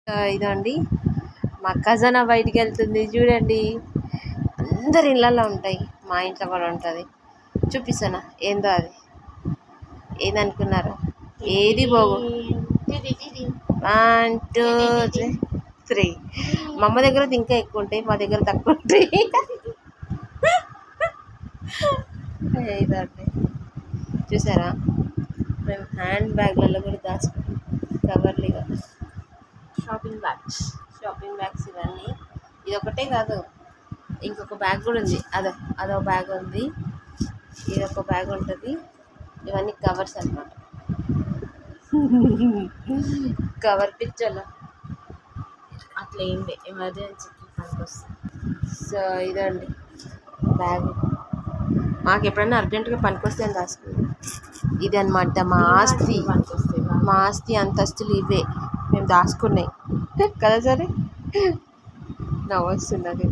ఇదండి మా కజన బయటికి వెళ్తుంది చూడండి. అందరి ఇళ్ళల్లో ఉంటాయి, మా ఇంట్లో కూడా ఉంటుంది. చూపిస్తానా ఏందో అది, ఏదనుకున్నారు? ఏది పోగు. 1 2 3. మా అమ్మ దగ్గర ఇంకా ఎక్కువ ఉంటాయి, మా దగ్గర తక్కువ ఉంటాయి. ఇదండి చూసారా, మేము హ్యాండ్ బ్యాగ్లలో కూడా దాచుకుంటాం, కవర్లుగా. షాపింగ్ బ్యాగ్స్ ఇవన్నీ. ఇది ఒకటే కాదు, ఇంకొక బ్యాగ్ కూడా ఉంది. అదో బ్యాగ్ ఉంది, ఇది ఒక బ్యాగ్ ఉంటుంది. ఇవన్నీ కవర్స్ అన్నమాట. కవర్ పిచ్చోళ్ళ అట్లా ఏంటి ఎమర్జెన్సీకి పనికొస్తుంది. సో ఇదండి బ్యాగ్, మాకు ఎప్పుడైనా అర్జెంటుగా పనికొస్తే అని రాసుకుంది. ఇది అనమాట మా ఆస్తి అంతస్తులు ఇవే మేము దాచుకున్నాయి కదా. సరే నవ్వు వస్తున్నది.